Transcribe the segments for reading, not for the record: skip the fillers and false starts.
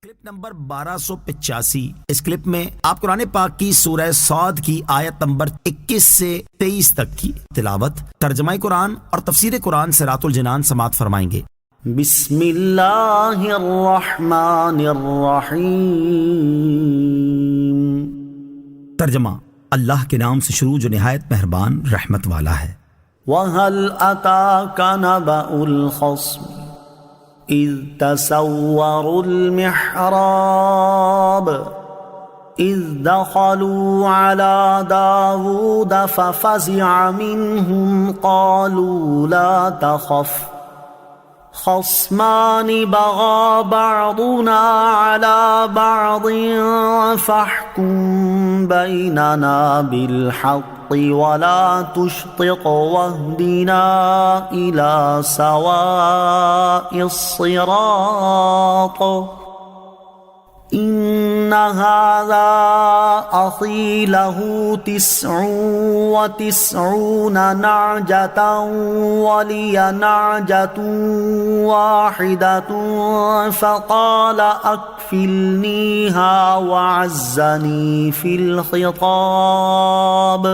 Clip number 1285۔ اس clip میں آپ قرآن پاک کی سورہ صاد کی آیت نمبر 21 سے 23 تک کی تلاوت، ترجمہ قرآن اور تفسیر قرآن صراط الجنان سماعت فرمائیں گے۔ بسم اللہ الرحمن الرحیم۔ ترجمہ، اللہ کے نام سے شروع جو نہایت مہربان رحمت والا ہے۔ وَهَلْ أَتَاكَ نَبَأُ الْخَصْمِ إِذْ تَسَوَّرُوا الْمِحْرَابَ إِذْ دَخَلُوا عَلَى دَاوُودَ فَفَزِعَ مِنْهُمْ قَالُوا لَا تَخَفْ خصمان بغى بعضنا على بعض فاحكم بيننا بالحق ولا تشطط واهدنا إلى سواء الصراط إن هذا أخي له 99 نعجة ولي نعجة واحدة فقال أكفلنيها وعزني في الخطاب۔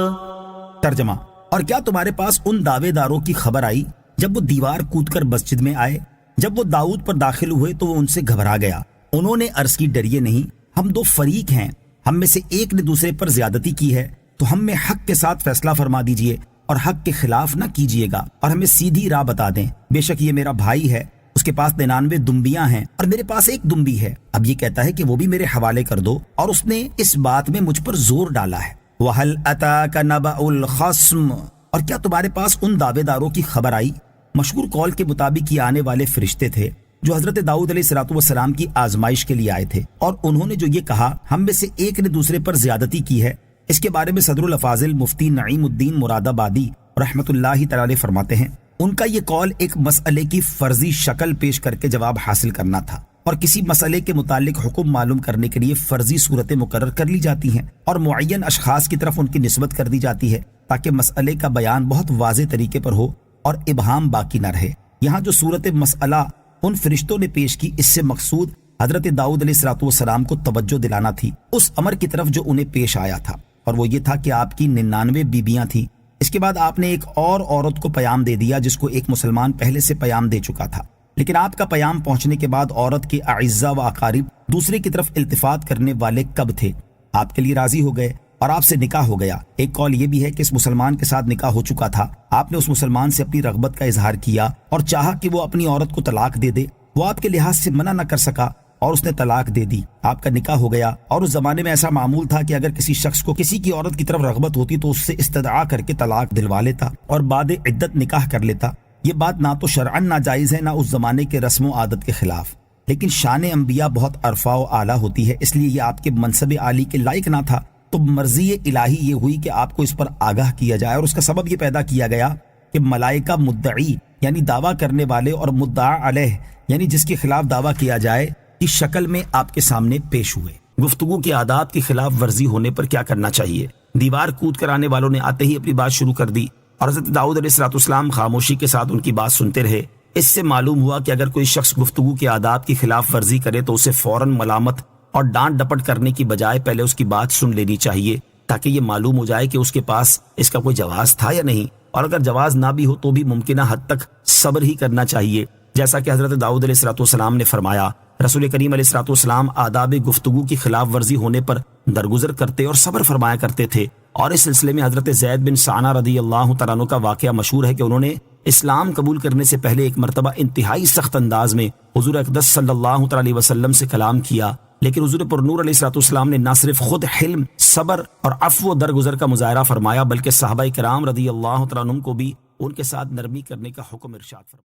ترجمہ، اور کیا تمہارے پاس ان دعوے داروں کی خبر آئی جب وہ دیوار کود کر مسجد میں آئے؟ جب وہ داؤد پر داخل ہوئے تو وہ ان سے گھبرا گیا۔ انہوں نے عرض کی، ڈریے نہیں، ہم دو فریق ہیں، ہم میں سے ایک نے دوسرے پر زیادتی کی ہے، تو ہم میں حق کے ساتھ فیصلہ فرما دیجئے اور حق کے خلاف نہ کیجئے گا، اور ہمیں سیدھی راہ بتا دیں۔ بے شک یہ میرا بھائی ہے، اس کے پاس 99 دمبیاں ہیں اور میرے پاس ایک دمبی ہے، اب یہ کہتا ہے کہ وہ بھی میرے حوالے کر دو، اور اس نے اس بات میں مجھ پر زور ڈالا ہے۔ وَهَلْ أَتَاكَ نَبَأُ الْخَصْمِ، اور کیا تمہارے پاس ان دعوے داروں کی خبر آئی؟ مشہور قول کے مطابق یہ آنے والے فرشتے تھے جو حضرت داؤد علیہ السلام کی آزمائش کے لیے آئے تھے، اور انہوں نے جو یہ کہا ہم میں سے ایک نے دوسرے پر زیادتی کی ہے، اس کے بارے میں صدر الافاضل مفتی نعیم الدین مراد آبادی رحمۃ اللہ تعالی فرماتے ہیں، ان کا یہ قول ایک مسئلے کی فرضی شکل پیش کر کے جواب حاصل کرنا تھا، اور کسی مسئلے کے متعلق حکم معلوم کرنے کے لیے فرضی صورتیں مقرر کر لی جاتی ہیں اور معین اشخاص کی طرف ان کی نسبت کر دی جاتی ہے تاکہ مسئلے کا بیان بہت واضح طریقے پر ہو اور ابہام باقی نہ رہے۔ یہاں جو صورت مسئلہ ان فرشتوں نے پیش کی، اس سے مقصود حضرت داؤد علیہ السلام کو توجہ دلانا تھی اس امر کی طرف جو انہیں پیش آیا تھا، اور وہ یہ تھا کہ آپ کی 99 بیویاں تھیں۔ اس کے بعد آپ نے ایک اور عورت کو پیام دے دیا جس کو ایک مسلمان پہلے سے پیام دے چکا تھا، لیکن آپ کا پیام پہنچنے کے بعد عورت کے اعزاء و اقارب دوسرے کی طرف التفات کرنے والے کب تھے؟ آپ کے لیے راضی ہو گئے اور آپ سے نکاح ہو گیا۔ ایک قول یہ بھی ہے کہ اس مسلمان کے ساتھ نکاح ہو چکا تھا، آپ نے اس مسلمان سے اپنی رغبت کا اظہار کیا اور چاہا کہ وہ اپنی عورت کو طلاق دے دے، وہ آپ کے لحاظ سے منع نہ کر سکا اور اس نے طلاق دے دی، آپ کا نکاح ہو گیا۔ اور اس زمانے میں ایسا معمول تھا کہ اگر کسی شخص کو کسی کی عورت کی طرف رغبت ہوتی تو اس سے استدعا کر کے طلاق دلوا لیتا اور بعد عدت نکاح کر لیتا۔ یہ بات نہ تو شرعاً ناجائز ہے، نہ اس زمانے کے رسم و عادت کے خلاف، لیکن شان انبیاء بہت عرفہ و اعلیٰ ہوتی ہے، اس لیے یہ آپ کے منصب عالی کے لائق نہ تھا، تو مرضی الہی یہ ہوئی کہ آپ کو اس پر آگاہ کیا جائے، اور اس کا سبب یہ پیدا کیا گیا کہ ملائکہ مدعی یعنی دعویٰ کرنے والے اور مدعا علیہ یعنی جس کے خلاف دعویٰ کیا جائے کی شکل میں آپ کے سامنے پیش ہوئے۔ گفتگو کے آداب کی خلاف ورزی ہونے پر کیا کرنا چاہیے؟ دیوار کود کر آنے والوں نے آتے ہی اپنی بات شروع کر دی اور حضرت داؤد علیہ السلام خاموشی کے ساتھ ان کی بات سنتے رہے۔ اس سے معلوم ہوا کہ اگر کوئی شخص گفتگو کے آداب کی خلاف ورزی کرے تو اسے فوراً ملامت اور ڈانٹ ڈپٹ کرنے کی بجائے پہلے اس کی بات سن لینی چاہیے تاکہ یہ معلوم ہو جائے کہ اس کے پاس اس کا کوئی جواز تھا یا نہیں، اور اگر جواز نہ بھی ہو تو بھی ممکنہ حد تک صبر ہی کرنا چاہیے، جیسا کہ حضرت داؤد علیہ السلام نے فرمایا۔ رسول کریم علیہ السلام آداب گفتگو کی خلاف ورزی ہونے پر درگزر کرتے اور صبر فرمایا کرتے تھے، اور اس سلسلے میں حضرت زید بن ثانہ رضی اللہ تعالیٰ عنہ کا واقعہ مشہور ہے کہ انہوں نے اسلام قبول کرنے سے پہلے ایک مرتبہ انتہائی سخت انداز میں حضور اقدس صلی اللہ علیہ وسلم سے کلام کیا، لیکن حضور پر نور علیہ السلام نے نہ صرف خود حلم، صبر اور عفو و درگزر کا مظاہرہ فرمایا بلکہ صحابہ کرام رضی اللہ تعالیٰ عنہم کو بھی ان کے ساتھ نرمی کرنے کا حکم ارشاد فرمایا۔